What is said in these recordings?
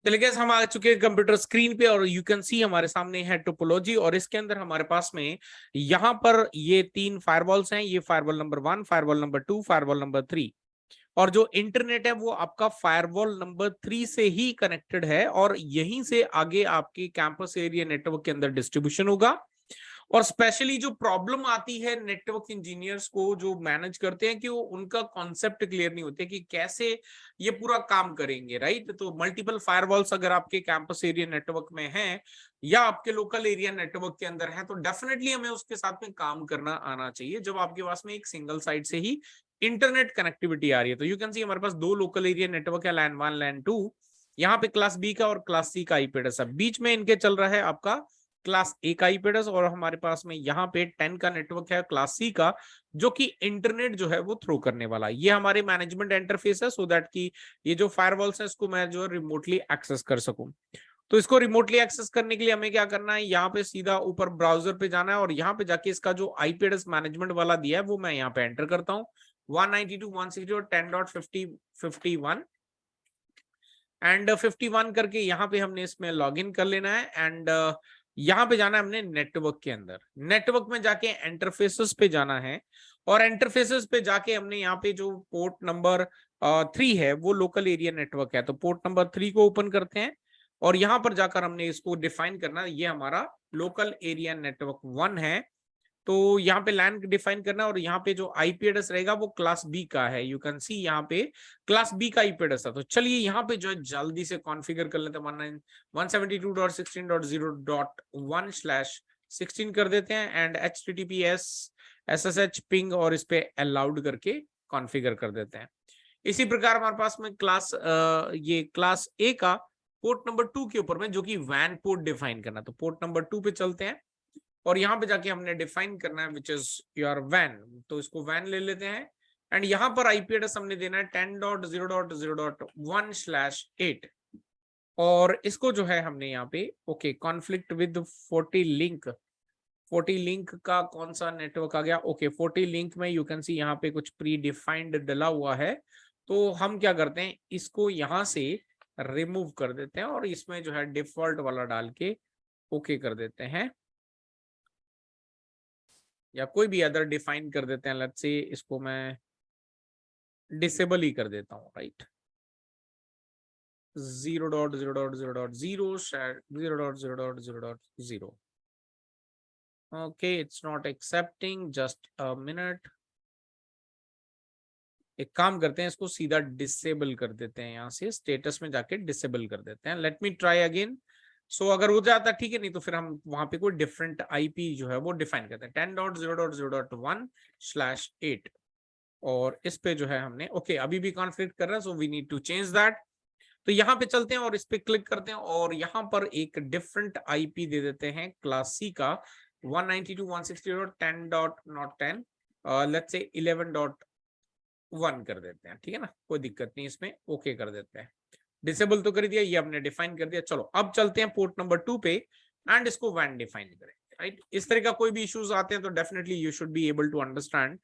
चलिए गाइस, हम आ चुके हैं कंप्यूटर स्क्रीन पे और यू कैन सी हमारे सामने है टोपोलॉजी और इसके अंदर हमारे पास में यहाँ पर ये 3 फायरवॉल्स हैं। ये firewall number 1, firewall number 2, firewall number 3 और जो इंटरनेट है वो आपका फायरवॉल नंबर 3 से ही कनेक्टेड है और यहीं से आगे आपके कैंपस एरिया नेटवर्क के अंदर डिस्ट्रीब्यूशन होगा। और स्पेशली जो प्रॉब्लम आती है नेटवर्क इंजीनियर्स को जो मैनेज करते हैं कि वो उनका कॉन्सेप्ट क्लियर नहीं होते कि कैसे ये पूरा काम करेंगे, राइट। तो मल्टीपल फायरवॉल्स अगर आपके कैंपस एरिया नेटवर्क में हैं या आपके लोकल एरिया नेटवर्क के अंदर है तो डेफिनेटली हमें उसके साथ में काम करना आना चाहिए जब आपके पास में एक सिंगल साइड से ही इंटरनेट कनेक्टिविटी आ रही है। तो यू कैन सी हमारे पास 2 लोकल एरिया नेटवर्क है, लैन 1 लैन 2। यहाँ पे क्लास बी का और क्लास सी का आईपी एड्रेस है, बीच में इनके चल रहा है आपका क्लास ए का आईपी एड्रेस और हमारे पास में यहाँ पे 10 का नेटवर्क है क्लास सी का, जो कि इंटरनेट जो है वो थ्रो करने वाला है। ये हमारे मैनेजमेंट इंटरफेस है सो दैट कि ये जो फायरवॉल्स है इसको मैं जो रिमोटली एक्सेस कर सकूं। तो इसको रिमोटली एक्सेस करने के लिए हमें क्या करना है, यहाँ पे सीधा ऊपर ब्राउजर पे जाना है और यहाँ पे जाके इसका जो आईपी एड्रेस मैनेजमेंट वाला दिया है वो मैं यहाँ पे एंटर करता हूँ 192.168.10.50.51 एंड 51 करके यहाँ पे हमने इसमें लॉग इन कर लेना है एंड यहाँ पे जाना है हमने नेटवर्क के अंदर। नेटवर्क में जाके इंटरफेसेस पे जाना है और इंटरफेसेस पे जाके हमने यहाँ पे जो पोर्ट नंबर 3 है वो लोकल एरिया नेटवर्क है, तो पोर्ट नंबर 3 को ओपन करते हैं और यहाँ पर जाकर हमने इसको डिफाइन करना है। ये हमारा लोकल एरिया नेटवर्क 1 है, तो यहाँ पे लैन डिफाइन करना और यहाँ पे जो आईपी एड्रेस रहेगा वो क्लास बी का है। यू कैन सी यहाँ पे क्लास बी का आईपी एड्रेस है। तो चलिए यहाँ पे जो है जल्दी से कॉन्फ़िगर कर लेते हैं 192.16.0.1/16 कर देते हैं एंड HTTPS SSH पिंग और इस पे अलाउड करके कॉन्फ़िगर कर देते हैं। इसी प्रकार हमारे पास में ये क्लास ए का पोर्ट नंबर 2 के ऊपर में जो कि वैन पोर्ट डिफाइन करना, तो पोर्ट नंबर 2 पे चलते हैं और यहाँ पे जाके हमने डिफाइन करना है विच इज योर वैन, तो इसको वैन ले लेते हैं एंड यहाँ पर आईपी एड्रेस हमने देना है 10.0.0.1/8 और इसको जो है हमने यहाँ पे okay conflict with 40 link. 40 link का कौन सा नेटवर्क आ गया, ओके 40 लिंक में यू कैन सी यहाँ पे कुछ प्री डिफाइंड डला हुआ है, तो हम क्या करते हैं इसको यहाँ से रिमूव कर देते हैं और इसमें जो है डिफॉल्ट वाला डाल के ओके कर देते हैं या कोई भी अदर डिफाइन कर देते हैं। लेट्स से इसको मैं डिसेबल ही कर देता हूँ, right. 0.0.0.0 okay, it's not accepting, just a minute. एक काम करते हैं इसको सीधा डिसेबल कर देते हैं, यहाँ से स्टेटस में जाके डिसेबल कर देते हैं। Let me try again. So अगर हो जाता ठीक है, नहीं तो फिर हम वहां पे कोई डिफरेंट आईपी जो है वो डिफाइन करते हैं 10.0.0.1/8 और इस पे जो है हमने ओके अभी भी कॉन्फ्लिक्ट कर रहा है, so we need to change that. तो यहाँ पे चलते हैं और इस पे क्लिक करते हैं और यहाँ पर एक डिफरेंट आईपी दे देते हैं क्लास सी का 192.168.10.10 लेट्स से 11.1 कर देते हैं, ठीक है ना, कोई दिक्कत नहीं, इसमें ओके कर देते हैं। डिसेबल तो कर दिया, ये हमने डिफाइन कर दिया। चलो अब चलते हैं पोर्ट नंबर 2 पे एंड इसको वैन डिफाइन करें, राइट। इस तरह का कोई भी इश्यूज आते हैं तो definitely you should be able to understand.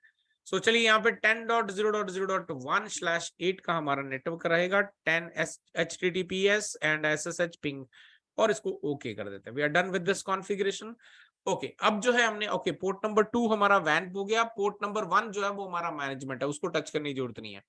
So चलिए यहाँ पे 10.0.0.1/8 का हमारा नेटवर्क रहेगा, 10 HTTPS एंड SSH पिंग और इसको ओके कर देते हैं। We are done with this configuration. Okay अब जो है हमने ओके पोर्ट नंबर 2 हमारा वैन हो गया, पोर्ट नंबर 1 जो है वो हमारा मैनेजमेंट है, उसको टच करने की जरूरत नहीं है।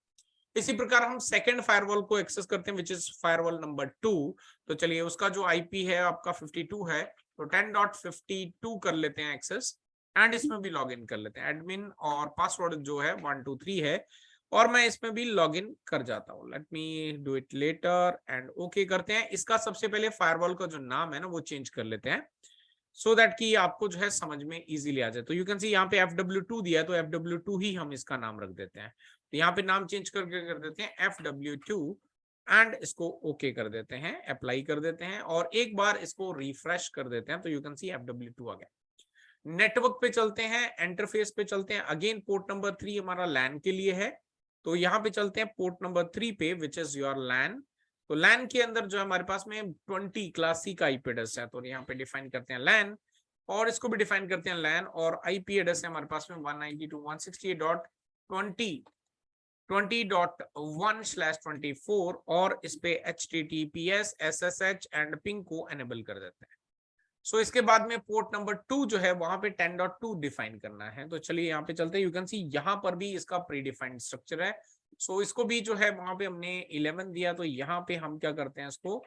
इसी प्रकार हम सेकंड फायरवॉल को एक्सेस करते हैं विच इज फायरवॉल नंबर 2। तो चलिए उसका जो आईपी है आपका 52 है, तो 10.52 कर लेते हैं एक्सेस एंड इसमें भी लॉग इन कर लेते हैं। एडमिन और पासवर्ड जो है 123 है और मैं इसमें भी लॉग इन कर जाता हूँ। Let me do it later and okay करते हैं। इसका सबसे पहले फायरवॉल का जो नाम है ना वो चेंज कर लेते हैं सो दैट कि आपको जो है समझ में इजीली आ जाए। तो यू कैन सी यहाँ पे FW2 दिया है तो FW2 ही हम इसका नाम रख देते हैं। तो यहाँ पे नाम चेंज करके कर देते हैं FW2 एंड इसको ओके कर देते हैं, अप्लाई कर देते हैं और एक बार इसको रिफ्रेश कर देते हैं तो यू कैन सी FW2 आ गया। नेटवर्क पे चलते हैं, इंटरफेस पे चलते हैं। अगेन पोर्ट नंबर 3 हमारा लैन के लिए है, तो यहाँ पे चलते हैं पोर्ट नंबर 3 पे विच इज योर लैन। तो लैन के अंदर जो है हमारे पास में 20 क्लास सी का आईपी एड्रेस है, तो यहाँ पे डिफाइन करते हैं लैन और इसको भी डिफाइन करते हैं लैन और आईपी एड्रेस है हमारे पास में 192.168.20 20.1/24 और इस पे HTTPS, SSH एंड पिंग को एनेबल कर देते हैं। सो इसके बाद में पोर्ट नंबर 2 जो है वहां पे 10.2 डिफाइन करना है। तो चलिए यहाँ पे चलते हैं। यू कैन सी यहाँ पर भी इसका प्री डिफाइंड स्ट्रक्चर है। सो इसको भी जो है वहां पे हमने 11 दिया, तो यहाँ पे हम क्या करते हैं, इसको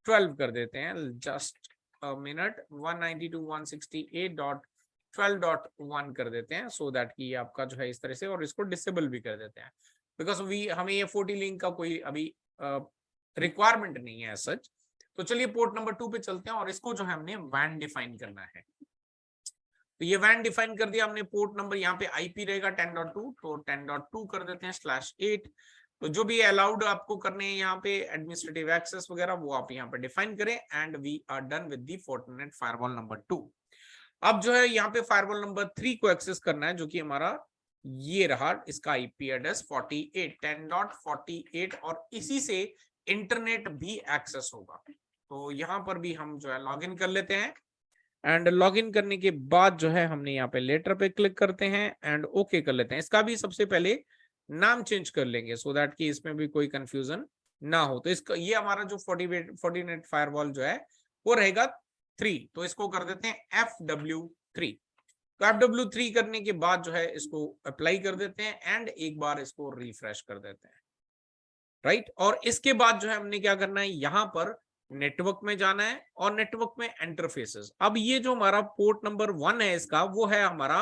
12 कर देते हैं। जस्ट मिनट, 192.168.12.1 कर देते हैं, सो दैट कि आपका जो है इस तरह से, और इसको डिसेबल भी कर देते हैं बिकॉज हमें ये 40 लिंक का कोई अभी रिक्वायरमेंट नहीं है सच। तो चलिए पोर्ट नंबर 2 पे चलते हैं और इसको जो है हमने वैन डिफाइन करना है। तो ये वैन डिफाइन कर दिया हमने। पोर्ट नंबर यहाँ पे आईपी रहेगा 10.2, तो 10.2 कर देते हैं /8। तो जो भी अलाउड आपको करने हैं यहाँ पे एडमिनिस्ट्रेटिव एक्सेस वगैरह वो आप यहाँ पे डिफाइन करें, and we are done with the Fortinet firewall number 2। अब जो है यहाँ पे फायरवॉल नंबर 3 को एक्सेस करना है, जो कि हमारा ये रहा, इसका आईपी एड्रेस 48 10.48, और इसी से इंटरनेट भी एक्सेस होगा। तो यहाँ पर भी हम जो है लॉगिन कर लेते हैं, एंड लॉगिन करने के बाद जो है हमने यहाँ पे लेटर पे क्लिक करते हैं एंड ओके कर लेते हैं। इसका भी सबसे पहले नाम चेंज कर लेंगे सो दैट कि इसमें भी कोई कंफ्यूजन ना हो। तो इसका ये हमारा जो 48 फायरवॉल जो है वो रहेगा 3, तो इसको कर देते हैं FW3। तो FW3 करने के बाद जो है इसको अप्लाई कर देते हैं एंड एक बार इसको रिफ्रेश कर देते हैं, राइट। और इसके बाद जो है हमने क्या करना है, यहाँ पर नेटवर्क में जाना है और नेटवर्क में इंटरफेसेस। अब ये जो हमारा पोर्ट नंबर 1 है इसका, वो है हमारा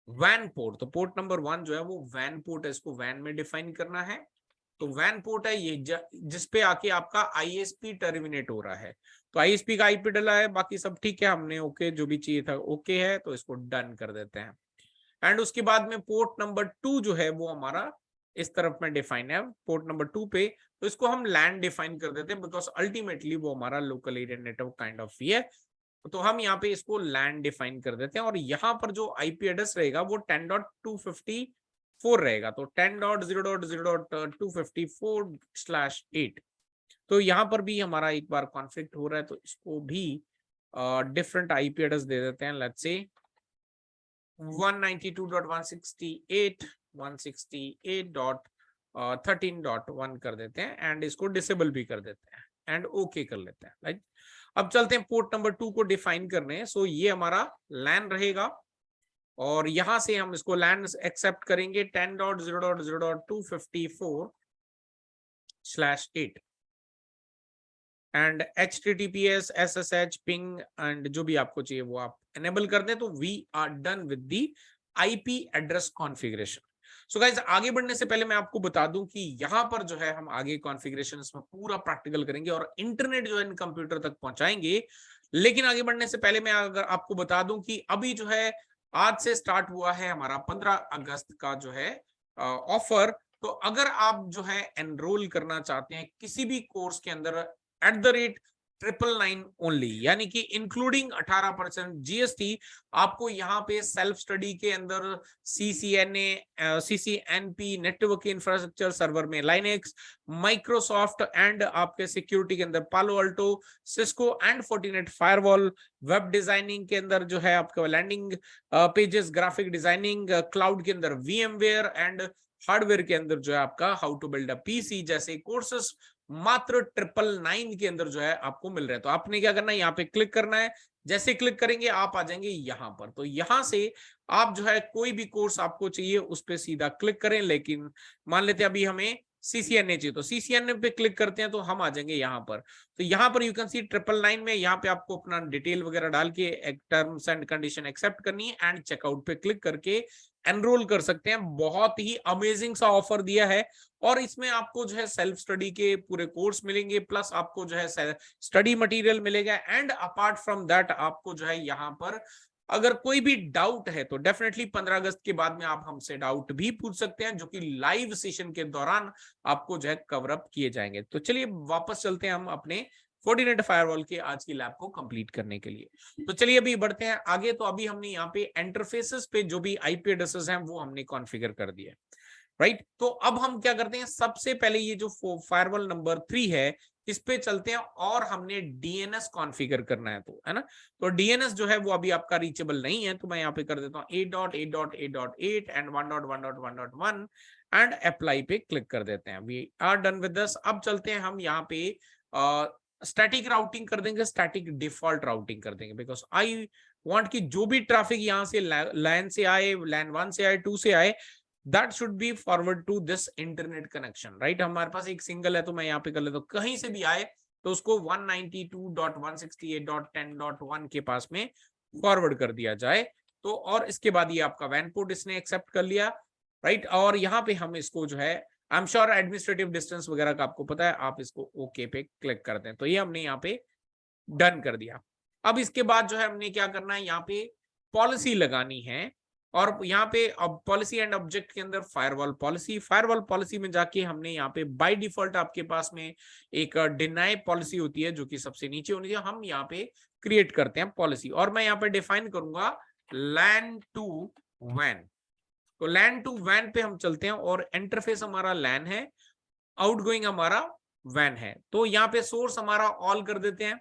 वैन पोर्ट। तो पोर्ट नंबर 1 जो है वो वैन पोर्ट है, इसको वैन में डिफाइन करना है। तो वैन पोर्ट है ये जिसपे आके आपका आईएसपी टर्मिनेट हो रहा है। तो आईएसपी का आईपी डला है, बाकी सब ठीक है, हमने ओके जो भी चाहिए था ओके है, तो इसको डन कर देते हैं। एंड उसके बाद में पोर्ट नंबर 2 जो है वो हमारा इस तरफ में डिफाइन है पोर्ट नंबर 2 पे, तो इसको हम लैंड डिफाइन कर देते हैं बिकॉज अल्टीमेटली वो हमारा local area network kind of ही है। तो हम यहाँ पे इसको लैंड डिफाइन कर देते हैं, और यहाँ पर जो आईपी एड्रेस रहेगा वो 10.254 रहेगा। तो 10.0.0.254/8। तो यहाँ पर भी हमारा एक बार कॉन्फ्लिक्ट हो रहा है, तो इसको भी डिफरेंट आईपी एड्रेस दे देते हैं। लेट्स से 192.168.168.13.1 कर देते हैं एंड इसको डिसेबल भी कर देते हैं एंड ओके कर लेते हैं, राइट। अब चलते हैं पोर्ट नंबर 2 को डिफाइन करने। सो ये हमारा लैन रहेगा, और यहां से हम इसको लैन एक्सेप्ट करेंगे 10.0.0.254/8 and HTTPS, SSH, ping and जो भी आपको चाहिए वो आप एनेबल कर दें। तो we are done with the IP address configuration. So guys, आगे बढ़ने से पहले मैं आपको बता दूं कि यहाँ पर जो है हम आगे कॉन्फ़िगरेशन इसमें पूरा प्रैक्टिकल करेंगे और इंटरनेट जो है इन कंप्यूटर तक पहुंचाएंगे। लेकिन आगे बढ़ने से पहले मैं अगर आपको बता दूं कि अभी जो है आज से स्टार्ट हुआ है हमारा 15 अगस्त का जो है ऑफर। तो अगर आप जो है एनरोल करना चाहते हैं किसी भी कोर्स के अंदर @999 ओनली, यानी कि इंक्लूडिंग 18% जीएसटी, आपको यहाँ पे सेल्फ स्टडी के अंदर CCNA, CCNP, network infrastructure server में लाइनेक्स, माइक्रोसॉफ्ट एंड आपके सिक्योरिटी के अंदर Palo Alto, Cisco and Fortinet firewall, web designing के अंदर जो है आपका landing pages, graphic designing, cloud के अंदर VMware एंड हार्डवेयर के अंदर जो है आपका how to build a PC जैसे कोर्सेस मात्र 999 के अंदर जो है आपको मिल रहा है। तो आपने क्या करना है, यहाँ पे क्लिक करना है। जैसे क्लिक करेंगे आप आ जाएंगे यहाँ पर। तो यहाँ से आप जो है कोई भी कोर्स आपको चाहिए उस पर सीधा क्लिक करें। लेकिन मान लेते हैं अभी हमें CCNA चाहिए, तो CCNA पे क्लिक करते हैं तो हम आ जाएंगे यहाँ पर। तो यहाँ पर यू कैन सी 999 में यहाँ पे आपको अपना डिटेल वगैरह डाल के टर्म्स एंड कंडीशन एक्सेप्ट करनी है एंड चेकआउट पे क्लिक करके एनरोल कर सकते हैं। बहुत ही अमेजिंग सा ऑफर दिया है, और इसमें आपको जो है सेल्फ स्टडी के पूरे कोर्स मिलेंगे, प्लस आपको जो है स्टडी मटेरियल मिलेगा, एंड अपार्ट फ्रॉम दैट आपको जो है यहाँ पर अगर कोई भी डाउट है तो डेफिनेटली 15 अगस्त के बाद में आप हमसे डाउट भी पूछ सकते हैं, जो कि लाइव सेशन के दौरान आपको जो है कवर अप किए जाएंगे। तो चलिए वापस चलते हैं हम अपने फोर्टिनेट फायरवॉल के आज की लैब को कंप्लीट करने के लिए। तो चलिए अभी बढ़ते हैं आगे। तो अभी हमने यहाँ पे इंटरफेसेस पे जो भी आईपी एड्रेसेस हैं वो हमने कॉन्फ़िगर कर दिया, राइट। तो अब हम क्या करते हैं, सबसे पहले ये जो फायरवॉल नंबर 3 है इस पे चलते हैं और हमने DNS कॉन्फ़िगर करना है, तो है ना। तो DNS जो है वो अभी आपका रीचेबल नहीं है, तो मैं यहाँ पे कर देता हूँ 8.8.8.8 एंड 1.1.1.1 एंड अप्लाई पे क्लिक कर देते हैं। We are done with this. अब चलते हैं हम यहाँ पे स्टैटिक राउटिंग कर देंगे, स्टैटिक डिफॉल्ट राउटिंग कर देंगे, बिकॉज आई वांट कि जो भी ट्रैफिक यहाँ से लैन से आए, लैन 1 से आए, 2 से आए, that should be forward to this internet connection, right. हमारे पास एक सिंगल है तो मैं यहाँ पे कर लेता हूँ, कहीं से भी आए तो उसको 192.168.10.1 के पास में फॉरवर्ड कर दिया जाए। तो और इसके बाद ये आपका वैन पोर्ट इसने एक्सेप्ट कर लिया, राइट। और यहाँ पे हम इसको जो है, I am sure administrative distance वगैरह का आपको पता है, आप इसको ओके पे क्लिक करते हैं। तो ये हमने यहाँ पे डन कर दिया। अब इसके बाद जो है हमने क्या करना है, यहाँ पे पॉलिसी लगानी है, और यहाँ पे अब पॉलिसी एंड ऑब्जेक्ट के अंदर फायरवॉल पॉलिसी में जाके हमने यहाँ पे बाय डिफॉल्ट आपके पास में एक डिनाई पॉलिसी होती है जो कि सबसे नीचे होनी चाहिए, हम यहाँ पे क्रिएट करते हैं पॉलिसी, और मैं यहाँ पे डिफाइन करूंगा लैन टू वैन। तो लैन टू वैन पे हम चलते हैं, और इंटरफेस हमारा लैन है, आउटगोइंग हमारा वैन है। तो यहाँ पे सोर्स हमारा ऑल कर देते हैं।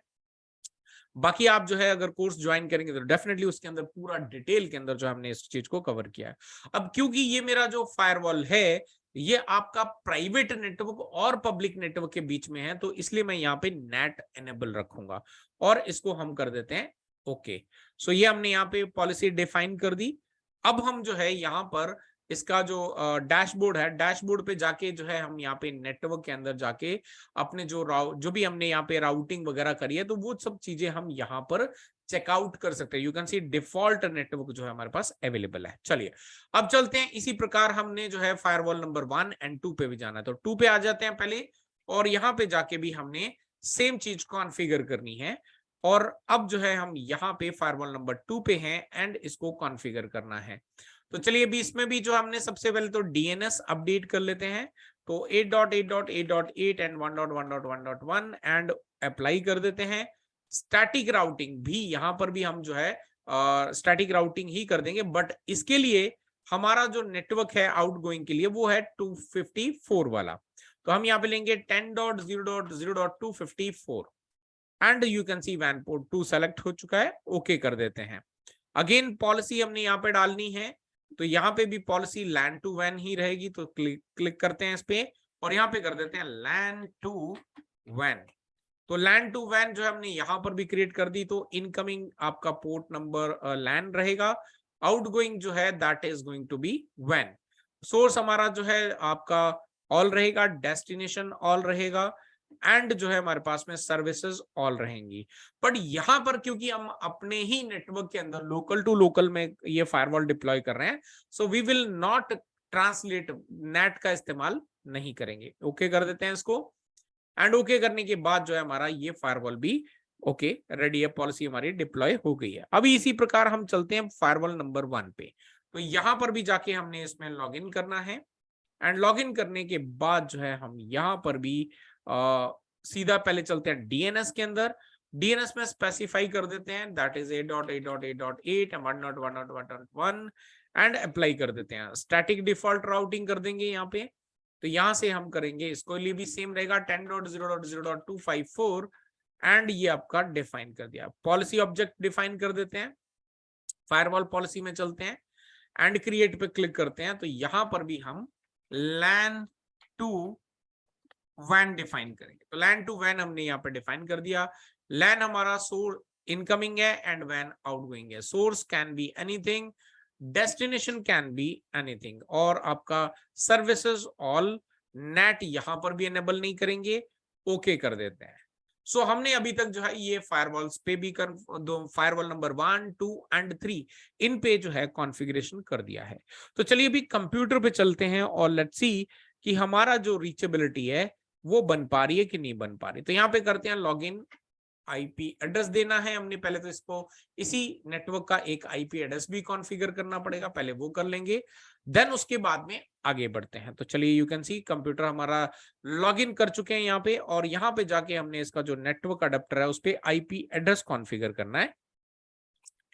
बाकी आप जो है अगर कोर्स ज्वाइन करेंगे तो डेफिनेटली उसके अंदर पूरा डिटेल के अंदर जो हमने इस चीज को कवर किया है। अब क्योंकि ये मेरा जो फायरवॉल है ये आपका प्राइवेट नेटवर्क और पब्लिक नेटवर्क के बीच में है, तो इसलिए मैं यहाँ पे नेट एनेबल रखूंगा, और इसको हम कर देते हैं ओके। सो ये हमने यहाँ पे पॉलिसी डिफाइन कर दी। अब हम जो है यहाँ पर इसका जो डैशबोर्ड है, डैशबोर्ड पे जाके जो है हम यहाँ पे नेटवर्क के अंदर जाके अपने जो भी हमने यहाँ पे राउटिंग वगैरह करी है, तो वो सब चीजें हम यहाँ पर चेकआउट कर सकते हैं। You can C default network जो है हमारे पास अवेलेबल है। चलिए अब चलते हैं, इसी प्रकार हमने जो है फायरवॉल नंबर 1 एंड 2 पे भी जाना है, तो 2 पे आ जाते हैं पहले, और यहाँ पे जाके भी हमने सेम चीज कॉन्फ़िगर करनी है। और अब जो है हम यहाँ पे फायरवॉल नंबर 2 पे हैं एंड इसको कॉन्फ़िगर करना है। तो चलिए अभी इसमें भी जो हमने सबसे पहले तो डीएनएस अपडेट कर लेते हैं, तो 8.8.8.8 एंड 1.1.1.1 एंड अप्लाई कर देते हैं। स्टैटिक राउटिंग भी यहाँ पर भी हम जो है स्टैटिक राउटिंग ही कर देंगे, बट इसके लिए हमारा जो नेटवर्क है आउटगोइंग के लिए वो है 254 वाला, तो हम यहाँ पे लेंगे 10.0.0.254 एंड यू कैन सी वैन पोर्ट 2 सेलेक्ट हो चुका है, ओके कर देते हैं। अगेन पॉलिसी हमने यहाँ पे डालनी है, तो यहाँ पे भी पॉलिसी लैन टू वैन ही रहेगी, तो क्लिक करते हैं इस पे, और यहाँ पे कर देते हैं लैन टू वैन। तो लैन टू वैन जो है हमने यहाँ पर भी क्रिएट कर दी, तो इनकमिंग आपका पोर्ट नंबर लैन रहेगा, आउटगोइंग जो है that is going to be वैन। सोर्स हमारा जो है आपका ऑल रहेगा, डेस्टिनेशन ऑल रहेगा, एंड जो है हमारे पास में सर्विसेज ऑल रहेंगी। बट यहाँ पर क्योंकि हम अपने ही नेटवर्क के अंदर लोकल टू लोकल में ये फायरवॉल डिप्लॉय कर रहे हैं, so we will not translate, NAT का इस्तेमाल नहीं करेंगे। ओके कर देते हैं इसको, एंड ओके करने के बाद जो है हमारा ये फायरवॉल भी ओके रेडी है, पॉलिसी हमारी डिप्लॉय हो गई है। अभी इसी प्रकार हम चलते हैं फायरवॉल नंबर 1 पे, तो यहाँ पर भी जाके हमने इसमें लॉग इन करना है, एंड लॉग इन करने के बाद जो है हम यहाँ पर भी सीधा पहले चलते हैं डीएनएस के अंदर। डीएनएस में स्पेसिफाई कर देते हैं दैट इज 8.8.8.8 1.1.1.1 एंड अप्लाई कर देते हैं। स्टैटिक डिफॉल्ट राउटिंग कर देंगे यहाँ पे, तो यहाँ से हम करेंगे, इसको लिए भी सेम रहेगा 10.0.0.254 एंड ये आपका डिफाइन कर दिया। पॉलिसी ऑब्जेक्ट डिफाइन कर देते हैं, फायरवॉल पॉलिसी में चलते हैं एंड क्रिएट पे क्लिक करते हैं, तो यहाँ पर भी हम लैन टू वैन डिफाइन करेंगे। तो लैन टू वैन हमने यहाँ पे डिफाइन कर दिया। लैन हमारा सोर्स इनकमिंग है एंड वैन आउटगोइंग है। Source can be anything, destination can be anything, और आपका सर्विसेज ऑल, नेट यहाँ पर भी एनेबल नहीं करेंगे, ओके कर देते हैं। सो हमने अभी तक जो है ये फायरवॉल्स पे भी फायरवॉल नंबर 1, 2 एंड 3 इन पे जो है कॉन्फ़िगरेशन कर दिया है। तो चलिए अभी कंप्यूटर पे चलते हैं और लेट्स सी कि हमारा जो रीचेबिलिटी है वो बन पा रही है कि नहीं बन पा रही। तो यहाँ पे करते हैं लॉगिन, आईपी एड्रेस देना है हमने पहले, तो इसको इसी नेटवर्क का एक आईपी एड्रेस भी कॉन्फ़िगर करना पड़ेगा, पहले वो कर लेंगे, देन उसके बाद में आगे बढ़ते हैं। तो चलिए यू कैन सी कंप्यूटर हमारा लॉगिन कर चुके हैं यहाँ पे, और यहाँ पे जाके हमने इसका जो नेटवर्क अडेप्टर है उस पे आईपी एड्रेस कॉन्फ़िगर करना है,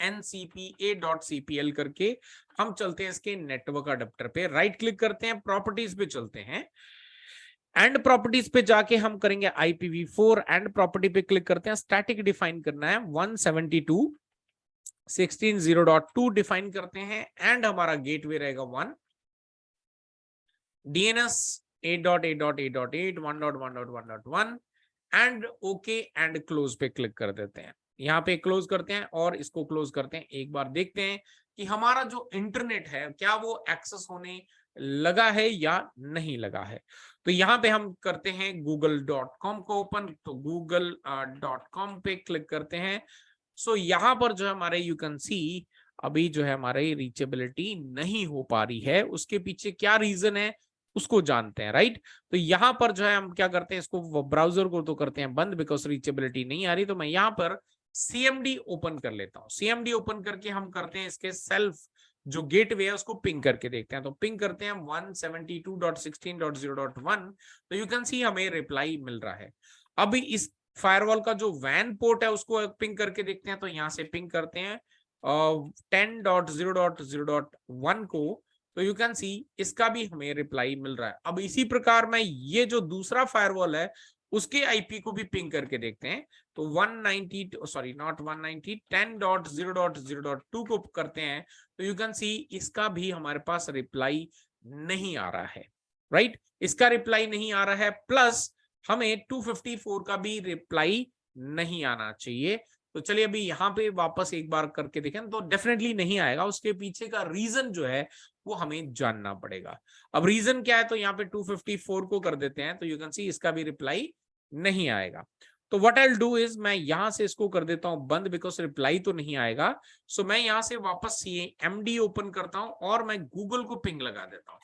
ncpa.cpl करके हम चलते हैं इसके नेटवर्क अडेप्टर पे, राइट क्लिक करते हैं, प्रॉपर्टीज पे चलते हैं, एंड प्रॉपर्टीज पे जाके हम करेंगे IPv4 एंड प्रॉपर्टी पे क्लिक करते हैं, स्टैटिक डिफाइन करना है 172.16.0.2 डिफाइन करते हैं, एंड हमारा गेटवे रहेगा 1, DNS 8.8.8.8 1.1.1.1 and okay and close पे क्लिक कर देते हैं। यहाँ पे क्लोज करते हैं और इसको क्लोज करते हैं। एक बार देखते हैं कि हमारा जो इंटरनेट है क्या वो एक्सेस होने लगा है या नहीं लगा है। तो यहाँ पे हम करते हैं google.com को ओपन, तो google.com पे क्लिक करते हैं। सो यहाँ पर जो है हमारे यू कैन सी अभी जो है हमारी रीचेबिलिटी नहीं हो पा रही है। उसके पीछे क्या रीजन है उसको जानते हैं, राइट। तो यहाँ पर जो है हम क्या करते हैं, इसको ब्राउजर को तो करते हैं बंद बिकॉज रीचेबिलिटी नहीं आ रही। तो मैं यहाँ पर CMD ओपन कर लेता हूँ। CMD ओपन करके हम करते हैं इसके सेल्फ जो गेटवे है उसको पिंग करके देखते हैं। तो पिंग करते हैं 172.16.0.1, तो यू कैन सी हमें रिप्लाई मिल रहा है। अभी इस फायरवॉल का जो वैन पोर्ट है उसको पिंग करके देखते हैं। तो यहाँ से पिंग करते हैं 10.0.0.1 को, तो यू कैन सी इसका भी हमें रिप्लाई मिल रहा है। अब इसी प्रकार मैं ये जो दूसरा फायरवॉल है उसके आईपी को भी पिंग करके देखते हैं। तो 190 सॉरी नॉट 190 10.0.0.2 को करते हैं। तो यू कैन सी इसका भी हमारे पास रिप्लाई नहीं आ रहा है, राइट। इसका रिप्लाई नहीं आ रहा है, प्लस हमें 254 का भी रिप्लाई नहीं आना चाहिए। तो चलिए अभी यहाँ पे वापस एक बार करके देखें, तो डेफिनेटली नहीं आएगा। उसके पीछे का रीजन जो है वो हमें जानना पड़ेगा। अब रीजन क्या है, तो यहाँ पे 254 को कर देते हैं। तो यू कैन सी इसका भी रिप्लाई नहीं आएगा। तो what I will do is मैं यहां से इसको कर देता हूं बंद बिकॉज रिप्लाई तो नहीं आएगा। सो मैं यहां से वापस CMD ओपन करता हूं और मैं गूगल को पिंग लगा देता हूं।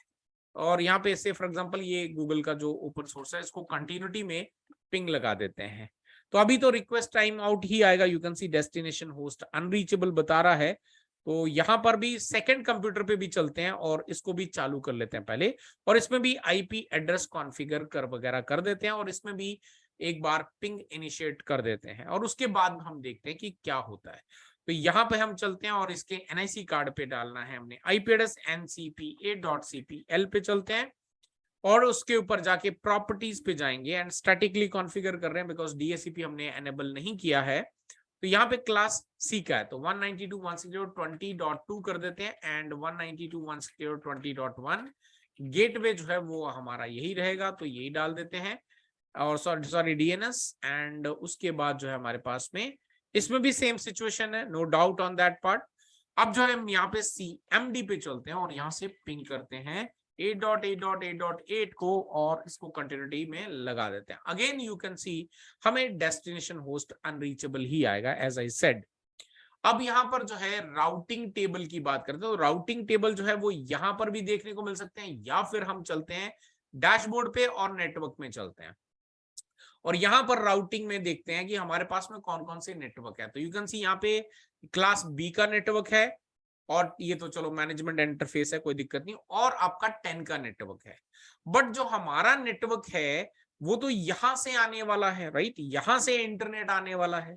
और यहाँ पे से फॉर एग्जांपल ये गूगल का जो ओपन सोर्स है इसको कंटिन्यूटी में पिंग लगा देते हैं। तो अभी तो रिक्वेस्ट टाइम आउट ही आएगा। You can C destination host unreachable बता रहा है। तो यहाँ पर भी सेकंड कंप्यूटर पे भी चलते हैं और इसको भी चालू कर लेते हैं पहले, और इसमें भी IP एड्रेस कॉन्फ़िगर कर वगैरह कर देते हैं और इसमें भी एक बार पिंग इनिशिएट कर देते हैं और उसके बाद हम देखते हैं कि क्या होता है। तो यहाँ पे हम चलते हैं और इसके NIC कार्ड पे डालना है हमने IP एड्रेस ncpa.cpl पे चलते हैं और उसके ऊपर जाके प्रॉपर्टीज पे जाएंगे एंड स्टैटिकली कॉन्फ़िगर कर रहे हैं बिकॉज DHCP हमने एनेबल नहीं किया है। तो यहाँ पे क्लास C का है, तो 192.168.20.2 कर देते हैं एंड 192.168.20.1 गेटवे जो है वो हमारा यही रहेगा, तो यही डाल देते हैं। और सॉरी DNS एंड उसके बाद जो है हमारे पास में इसमें भी सेम सिचुएशन है, no doubt on that part. अब जो है हम यहाँ पे CMD पे चलते हैं और यहाँ से पिंग करते हैं 8.8.8.8 को और इसको कंटिन्यूटी में लगा देते हैं। अगेन यू कैन सी हमें डेस्टिनेशन होस्ट अनरीचेबल ही आएगा एज आई सेड। अब यहाँ पर जो है राउटिंग टेबल की बात करते हैं, तो राउटिंग टेबल जो है वो यहाँ पर भी देखने को मिल सकते हैं, या फिर हम चलते हैं डैशबोर्ड पे और नेटवर्क में चलते हैं और यहाँ पर राउटिंग में देखते हैं कि हमारे पास में कौन कौन से नेटवर्क है। तो यू कैन सी यहाँ पे क्लास B का नेटवर्क है और ये तो चलो मैनेजमेंट इंटरफेस है, कोई दिक्कत नहीं, और आपका 10 का नेटवर्क है। बट जो हमारा नेटवर्क है वो तो यहां से आने वाला है, राइट, यहां से इंटरनेट आने वाला है,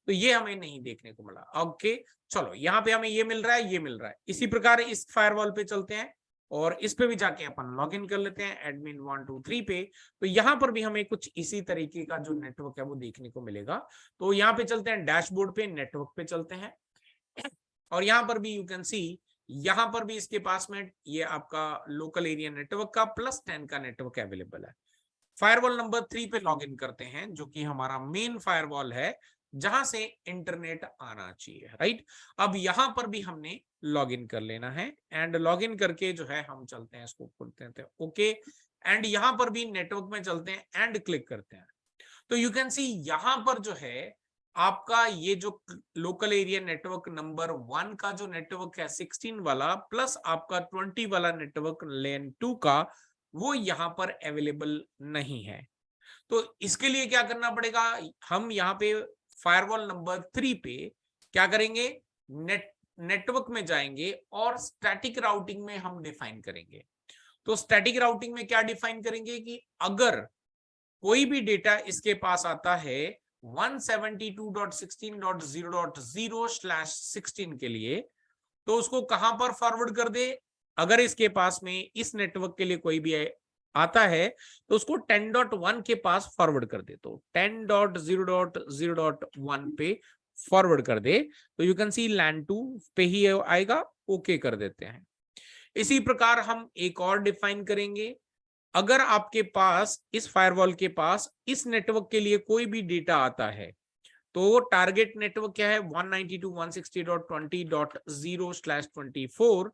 तो ये हमें नहीं देखने को मिला। ओके चलो यहाँ पे हमें ये मिल रहा है, ये मिल रहा है। इसी प्रकार इस फायरवॉल पे चलते हैं और इस पे भी जाके अपन लॉग इन कर लेते हैं एडमिन 1 2 3 पे। तो यहाँ पर भी हमें कुछ इसी तरीके का जो नेटवर्क है वो देखने को मिलेगा। तो यहाँ पे चलते हैं डैशबोर्ड पे, नेटवर्क पे चलते हैं और यहाँ पर भी यू कैन सी यहाँ पर भी इसके पास में ये आपका लोकल एरिया नेटवर्क का प्लस 10 का नेटवर्क अवेलेबल है। फायरवॉल नंबर 3 पे लॉग इन करते हैं जो कि हमारा मेन फायरवॉल है जहां से इंटरनेट आना चाहिए, राइट। अब यहां पर भी हमने लॉग इन कर लेना है एंड लॉग इन करके जो है हम चलते हैं, इसको खोलते हैं ओके एंड यहां पर भी नेटवर्क में चलते हैं एंड क्लिक करते हैं। तो यू कैन सी यहां पर जो है आपका ये जो लोकल एरिया नेटवर्क नंबर 1 का जो नेटवर्क है 16 वाला प्लस आपका 20 वाला नेटवर्क लेन 2 का, वो यहाँ पर अवेलेबल नहीं है। तो इसके लिए क्या करना पड़ेगा, हम यहाँ पे फायरवॉल नंबर 3 पे क्या करेंगे, नेटवर्क में जाएंगे और स्टैटिक राउटिंग में हम डिफाइन करेंगे। तो स्टैटिक राउटिंग में क्या डिफाइन करेंगे कि अगर कोई भी डेटा इसके पास आता है 172.16.0.0/16 के लिए, तो उसको कहां पर फॉरवर्ड कर दे। अगर इसके पास में इस नेटवर्क के लिए कोई भी आता है तो उसको 10.1 के पास फॉरवर्ड कर दे। तो 10.0.0.1 पे फॉरवर्ड कर दे तो यू कैन सी LAN 2 पे ही आएगा, ओके कर देते हैं। इसी प्रकार हम एक और डिफाइन करेंगे अगर आपके पास इस फायरवॉल के पास इस नेटवर्क के लिए कोई भी डेटा आता है, तो टारगेट नेटवर्क क्या है 192.168.20.0/24,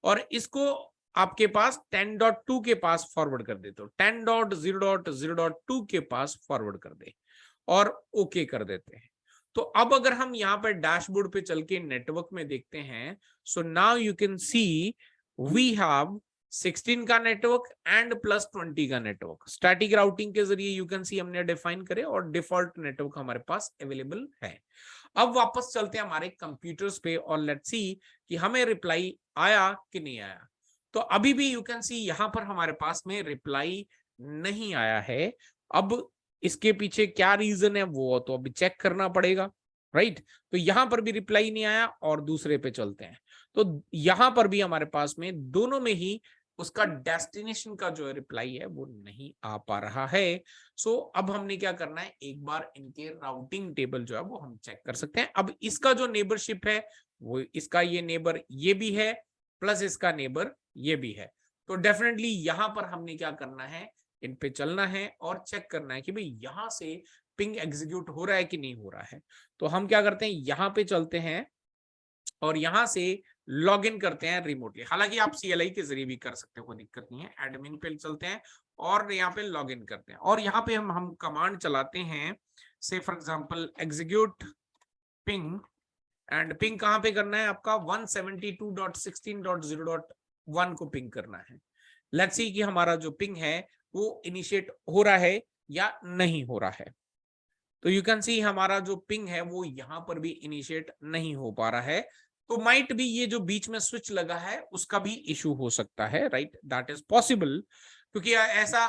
और इसको आपके पास 10.2 के पास फॉरवर्ड कर दे, तो 10.0.0.2 के पास फॉरवर्ड कर दे और ओके कर देते हैं। तो अब अगर हम यहाँ पर डैशबोर्ड पे चल के नेटवर्क में देखते हैं, so now you can see we have 16 का नेटवर्क एंड प्लस 20 का नेटवर्क स्टैटिक राउटिंग के जरिए यू कैन सी हमने डिफाइन करे और डिफॉल्ट नेटवर्क हमारे पास अवेलेबल है। अब वापस चलते हैं हमारे कंप्यूटर्स पे और लेट्स सी कि हमें रिप्लाई आया कि नहीं आया। तो अभी भी यू कैन सी यहां पर हमारे पास में रिप्लाई नहीं आया है। अब इसके पीछे क्या रीजन है वो तो अभी चेक करना पड़ेगा, राइट। तो यहां पर भी रिप्लाई नहीं आया और दूसरे पे चलते हैं, तो यहां पर भी हमारे पास में दोनों में ही उसका डेस्टिनेशन का जो रिप्लाई है वो नहीं आ पा रहा है। सो अब हमने क्या करना है, एक बार इनके राउटिंग टेबल जो है वो हम चेक कर सकते हैं। अब इसका जो नेबरशिप है वो इसका ये नेबर ये भी है प्लस इसका नेबर ये भी है, तो डेफिनेटली यहां पर हमने क्या करना है, इन पे चलना है और चेक करना है कि भाई यहां से पिंग एग्जीक्यूट हो रहा है कि नहीं हो रहा है। तो हम क्या करते हैं, यहां पे चलते हैं और यहां से लॉग इन करते हैं रिमोटली। हालांकि आप CLI के जरिए भी कर सकते हो, कोई दिक्कत नहीं है। एडमिन पे चलते हैं और यहाँ पे लॉग इन करते हैं और यहाँ पे हम कमांड चलाते हैं, से for example execute ping, and ping कहाँ पे करना है आपका 172.16.0.1 को पिंग करना है। लेट्स सी कि हमारा जो पिंग है वो इनिशिएट हो रहा है या नहीं हो रहा है। तो यू कैन सी हमारा जो पिंग है वो यहां पर भी इनिशिएट नहीं हो पा रहा है, तो माइट भी ये जो बीच में स्विच लगा है उसका भी इशू हो सकता है, राइट, दैट इज पॉसिबल, क्योंकि ऐसा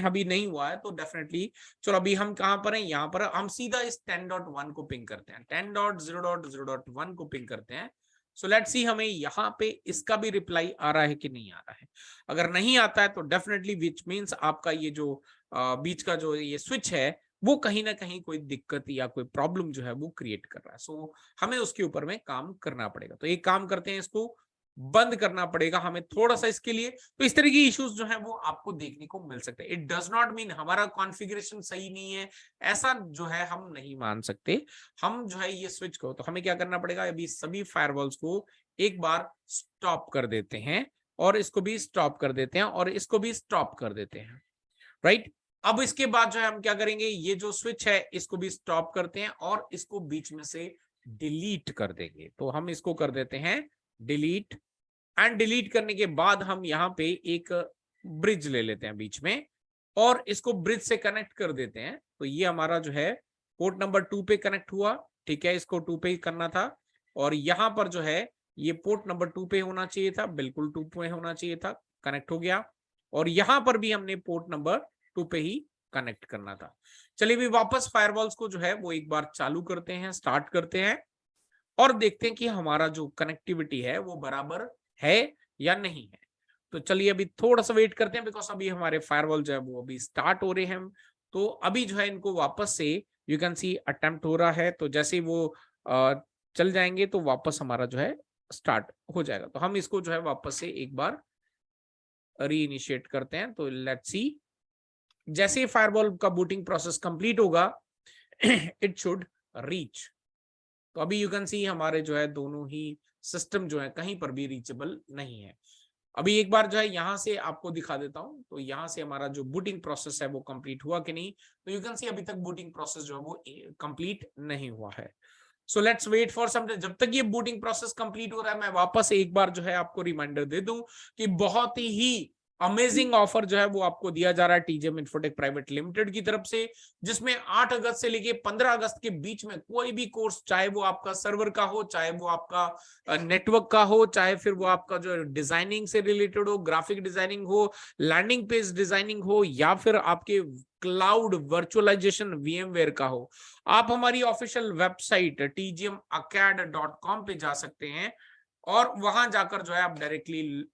अभी नहीं हुआ है। तो डेफिनेटली चलो अभी हम कहां पर हैं, यहां पर हम सीधा इस 10.1 को पिंग करते हैं, 10.0.0.1 को पिंग करते हैं। सो लेट्स सी हमें यहाँ पे इसका भी रिप्लाई आ रहा है कि नहीं आ रहा है। अगर नहीं आता है तो डेफिनेटली विच मीन्स आपका ये जो बीच का जो ये स्विच है वो कहीं ना कहीं कोई दिक्कत या कोई प्रॉब्लम जो है वो क्रिएट कर रहा है। सो हमें उसके ऊपर में काम करना पड़ेगा। तो एक काम करते हैं, इसको बंद करना पड़ेगा हमें थोड़ा सा इसके लिए। तो इस तरह की इश्यूज जो है वो आपको देखने को मिल सकते हैं। इट डज नॉट मीन हमारा कॉन्फ़िगरेशन सही नहीं है, ऐसा जो है हम नहीं मान सकते। हम जो है ये स्विच को, तो हमें क्या करना पड़ेगा, अभी सभी फायरवॉल्स को एक बार स्टॉप कर देते हैं और इसको भी स्टॉप कर देते हैं और इसको भी स्टॉप कर देते हैं, राइट। अब इसके बाद जो है हम क्या करेंगे, ये जो स्विच है इसको भी स्टॉप करते हैं और इसको बीच में से डिलीट कर देंगे। तो हम इसको कर देते हैं डिलीट, एंड डिलीट करने के बाद हम यहाँ पे एक ब्रिज ले लेते हैं बीच में और इसको ब्रिज से कनेक्ट कर देते हैं। तो ये हमारा जो है पोर्ट नंबर 2 पे कनेक्ट हुआ, ठीक है, इसको 2 पे ही करना था और यहाँ पर जो है ये पोर्ट नंबर 2 पे होना चाहिए था, बिल्कुल 2 पे होना चाहिए था, कनेक्ट हो गया। और यहाँ पर भी हमने पोर्ट नंबर 2 पे ही कनेक्ट करना था। चलिए भी वापस फायरवॉल्स को जो है वो एक बार चालू करते हैं, स्टार्ट करते हैं और देखते हैं कि हमारा जो कनेक्टिविटी है वो बराबर है या नहीं है। तो चलिए अभी थोड़ा सा वेट करते हैं, बिकॉज अभी हमारे फायरवॉल जो है वो अभी स्टार्ट हो रहे हैं। तो अभी जो है इनको वापस से यू कैन सी अटेम्प्ट हो रहा है, तो जैसे ही वो चल जाएंगे तो वापस हमारा जो है स्टार्ट हो जाएगा। तो हम इसको जो है वापस से एक बार री इनिशिएट करते हैं। तो लेट्स सी, जैसे ही फायरवॉल का बूटिंग प्रोसेस कंप्लीट होगा इट शुड रीच। तो अभी यू कैन सी हमारे जो है दोनों ही सिस्टम जो है कहीं पर भी रीचेबल नहीं है। अभी एक बार जो है यहां से आपको दिखा देता हूं, तो यहां से हमारा जो बूटिंग प्रोसेस है वो कंप्लीट हुआ कि नहीं। तो यू कैन सी अभी तक बूटिंग प्रोसेस जो है वो कंप्लीट नहीं हुआ है। So let's wait for some time. जब तक ये बूटिंग प्रोसेस कंप्लीट हो रहा है, मैं वापस एक बार जो है आपको रिमाइंडर दे दूं कि बहुत ही अमेजिंग ऑफर जो है वो आपको दिया जा रहा है टीजीएम इन्फोटेक प्राइवेट लिमिटेड की तरफ से, जिसमें 8 अगस्त से लेके 15 अगस्त के बीच में कोई भी कोर्स, चाहे वो आपका सर्वर का हो, चाहे वो आपका नेटवर्क का हो, चाहे फिर वो आपका जो डिजाइनिंग से रिलेटेड हो, ग्राफिक डिजाइनिंग हो, लैंडिंग पेज डिजाइनिंग हो, या फिर आपके क्लाउड वर्चुअलाइजेशन VMware का हो, आप हमारी ऑफिशियल वेबसाइट tgmacad.com पे जा सकते हैं और वहां जाकर जो है आप डायरेक्टली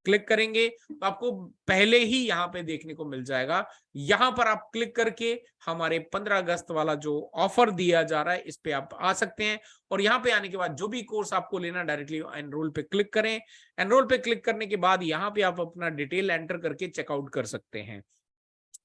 क्लिक करेंगे तो आपको पहले ही यहाँ पे देखने को मिल जाएगा। यहाँ पर आप क्लिक करके हमारे 15 अगस्त वाला जो ऑफर दिया जा रहा है इस पे आप आ सकते हैं, और यहाँ पे आने के बाद जो भी कोर्स आपको लेना डायरेक्टली एनरोल पे क्लिक करें। एनरोल पे क्लिक करने के बाद यहाँ पे आप अपना डिटेल एंटर करके चेकआउट कर सकते हैं।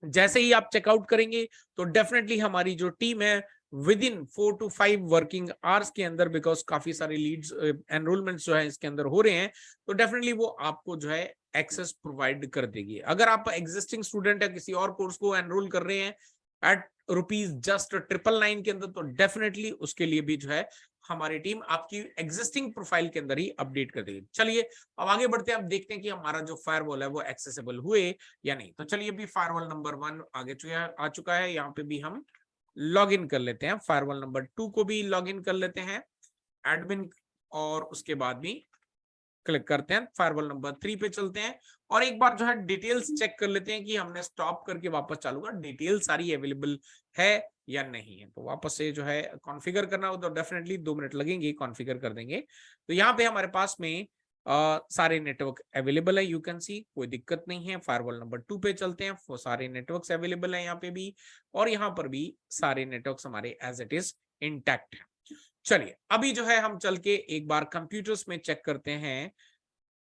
जैसे ही आप चेकआउट करेंगे तो डेफिनेटली हमारी जो टीम है with in 4 to 5 working hours के अंदर, बिकॉज काफी सारे लीड्स एनरोलमेंट्स जो है इसके अंदर हो रहे हैं, तो डेफिनेटली वो आपको जो है एक्सेस प्रोवाइड कर देगी। अगर आप एग्जिस्टिंग स्टूडेंट है किसी और कोर्स को एनरोल कर रहे हैं एट रुपीज जस्ट 999 के अंदर, तो डेफिनेटली उसके लिए भी जो है हमारी टीम आपकी एग्जिस्टिंग प्रोफाइल के अंदर ही अपडेट कर देगी। चलिए अब आगे बढ़ते हैं, अब देखते हैं कि हमारा जो फायरवॉल है वो एक्सेसिबल हुए या नहीं। तो चलिए अभी फायरवॉल नंबर 1 आगे आ चुका है, यहाँ पे भी हम लॉग इन कर लेते हैं। फायरवॉल नंबर 2 को भी लॉग इन कर लेते हैं एडमिन, और उसके बाद भी क्लिक करते हैं। फायरवॉल नंबर 3 पे चलते हैं और एक बार जो है डिटेल्स चेक कर लेते हैं कि हमने स्टॉप करके वापस चालू कर डिटेल सारी अवेलेबल है या नहीं है। तो वापस से जो है कॉन्फ़िगर करना हो तो डेफिनेटली 2 मिनट लगेंगे, कॉन्फ़िगर कर देंगे। तो यहाँ पे हमारे पास में सारे नेटवर्क अवेलेबल है, यू कैन सी, कोई दिक्कत नहीं है। फायरवॉल नंबर 2 पे चलते हैं, वो सारे नेटवर्क्स अवेलेबल है यहाँ पे भी, और यहाँ पर भी सारे नेटवर्क्स हमारे एज इट इज इंटैक्ट है। चलिए अभी जो है हम चल के एक बार कंप्यूटर्स में चेक करते हैं।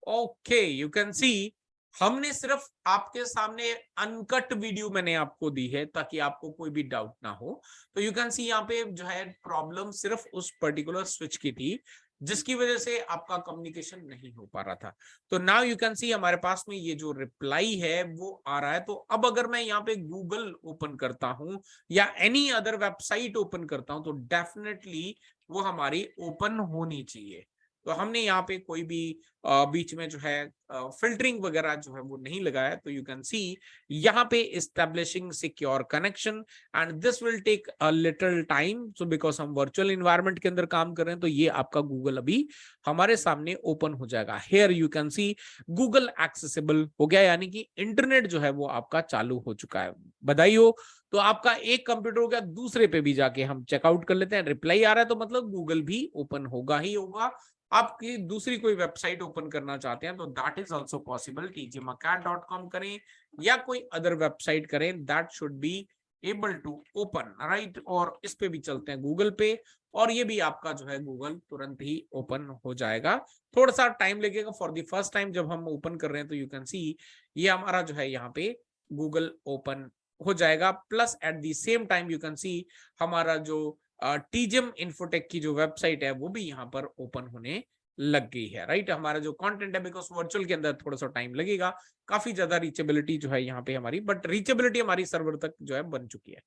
ओके, यू कैन सी हमने सिर्फ आपके सामने अनकट वीडियो मैंने आपको दी है ताकि आपको कोई भी डाउट ना हो। तो यू कैन सी यहाँ पे जो है प्रॉब्लम सिर्फ उस पर्टिकुलर स्विच की थी जिसकी वजह से आपका कम्युनिकेशन नहीं हो पा रहा था। तो नाउ यू कैन सी हमारे पास में ये जो रिप्लाई है वो आ रहा है। तो अब अगर मैं यहाँ पे गूगल ओपन करता हूं या एनी अदर वेबसाइट ओपन करता हूं तो डेफिनेटली वो हमारी ओपन होनी चाहिए। तो हमने यहाँ पे कोई भी बीच में जो है फिल्टरिंग वगैरह जो है वो नहीं लगाया। तो यू कैन सी यहाँ पे establishing secure connection and this will take a little time, so because हम वर्चुअल इन्वायरमेंट के अंदर काम कर रहे हैं। तो ये आपका गूगल अभी हमारे सामने ओपन हो जाएगा। Here you can see Google accessible हो गया, यानी कि इंटरनेट जो है वो आपका चालू हो चुका है। बधाई हो। तो आपका एक कंप्यूटर हो गया, दूसरे पे भी जाके हम चेकआउट कर लेते हैं। रिप्लाई आ रहा है तो मतलब गूगल भी ओपन होगा ही होगा। आपकी दूसरी कोई वेबसाइट ओपन करना चाहते हैं तो that is also possible, tgmacat.com करें या कोई अदर वेबसाइट करें, that should be able to open, right. और इस पे भी चलते हैं गूगल पे, और ये भी आपका जो है गूगल तुरंत ही ओपन हो जाएगा। थोड़ा सा टाइम लगेगा फॉर द फर्स्ट टाइम जब हम ओपन कर रहे हैं। तो यू कैन सी ये हमारा जो है यहाँ पे गूगल ओपन हो जाएगा। Plus at the same time you can सी हमारा जो टीजेम इन्फोटेक की जो वेबसाइट है वो भी यहाँ पर ओपन होने लग गई है, राइट। हमारा जो कंटेंट है बिकॉज वर्चुअल के अंदर थोड़ा सा टाइम लगेगा, काफी ज्यादा रीचेबिलिटी जो है यहाँ पे हमारी, बट रीचेबिलिटी हमारी सर्वर तक जो है बन चुकी है।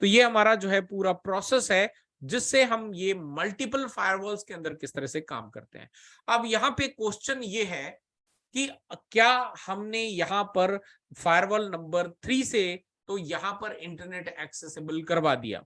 तो ये हमारा जो है पूरा प्रोसेस है जिससे हम ये मल्टीपल फायरवॉल्स के अंदर किस तरह से काम करते हैं। अब यहाँ पे क्वेश्चन ये है कि क्या हमने यहाँ पर फायरवॉल नंबर 3 से तो यहाँ पर इंटरनेट एक्सेसिबल करवा दिया,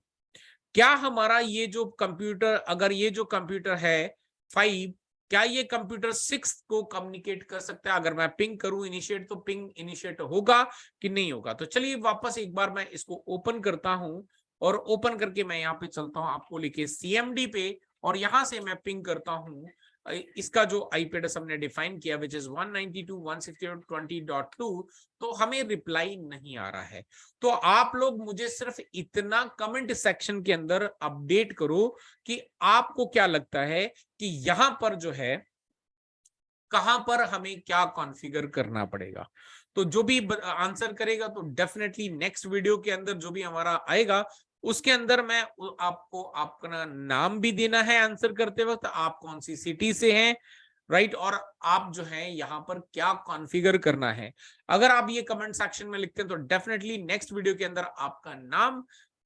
क्या हमारा ये जो कंप्यूटर, अगर ये जो कंप्यूटर है 5, क्या ये कंप्यूटर 6 को कम्युनिकेट कर सकता है? अगर मैं पिंग करूं इनिशिएट तो पिंग इनिशिएट होगा कि नहीं होगा? तो चलिए वापस एक बार मैं इसको ओपन करता हूं, और ओपन करके मैं यहाँ पे चलता हूं आपको लिखे CMD पे, और यहां से मैं पिंग करता हूं इसका जो आईपी एड्रेस हमने डिफाइन किया विच इज 192.168.20.2, तो हमें रिप्लाई नहीं आ रहा है। तो आप लोग मुझे सिर्फ इतना कमेंट सेक्शन के अंदर अपडेट करो कि आपको क्या लगता है कि यहां पर जो है कहां पर हमें क्या कॉन्फ़िगर करना पड़ेगा। तो जो भी आंसर करेगा तो डेफिनेटली नेक्स्ट वीडियो के अंदर जो भी हमारा आएगा उसके अंदर मैं आपको अपना नाम भी देना है आंसर करते वक्त, आप कौन सी सिटी से हैं, राइट, और आप जो है यहाँ पर क्या कॉन्फ़िगर करना है। अगर आप ये कमेंट सेक्शन में लिखते हैं तो डेफिनेटली नेक्स्ट वीडियो के अंदर आपका नाम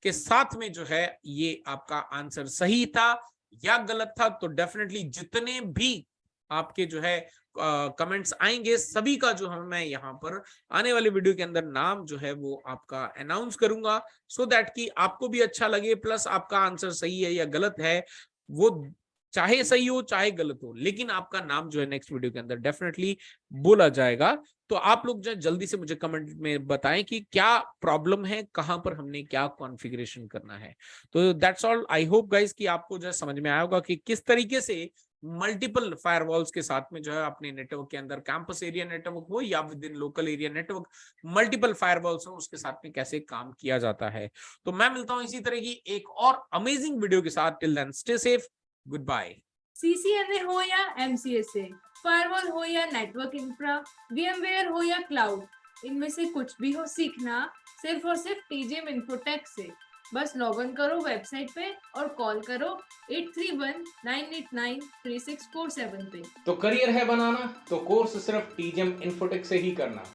के साथ में जो है ये आपका आंसर सही था या गलत था, तो डेफिनेटली जितने भी आपके जो है कमेंट्स आएंगे सभी का जो है मैं यहाँ पर आने वाले वीडियो के अंदर नाम जो है वो आपका अनाउंस करूंगा, सो दैट कि आपको भी अच्छा लगे, प्लस आपका आंसर सही है या गलत है वो चाहे सही हो चाहे गलत हो, लेकिन आपका नाम जो है नेक्स्ट वीडियो के अंदर डेफिनेटली बोला जाएगा। तो आप लोग जो है जल्दी से मुझे कमेंट में बताएं कि क्या प्रॉब्लम है, कहां पर हमने क्या कॉन्फ़िगरेशन करना है। तो that's all, I hope guys कि आपको जो है समझ में आया होगा कि किस तरीके से मल्टीपल फायरवॉल्स के साथ में जो है अपने नेटवर्क के अंदर कैंपस एरिया नेटवर्क हो या with in local area network, multiple firewalls हो उसके साथ में कैसे काम किया जाता है। तो मैं मिलता हूं इसी तरह की एक और अमेजिंग वीडियो के साथ। Till then stay safe, goodbye. CCNA हो या MCSA, फायरवॉल हो या नेटवर्क इंफ्रा, VMware हो या क्लाउड, इनमें से कुछ भी हो सीखना सिर्फ और सिर्फ TGM Infotech से। बस लॉग इन करो वेबसाइट पे और कॉल करो 8319893647 पे। तो करियर है बनाना तो कोर्स सिर्फ टीजीएम इन्फोटेक से ही करना।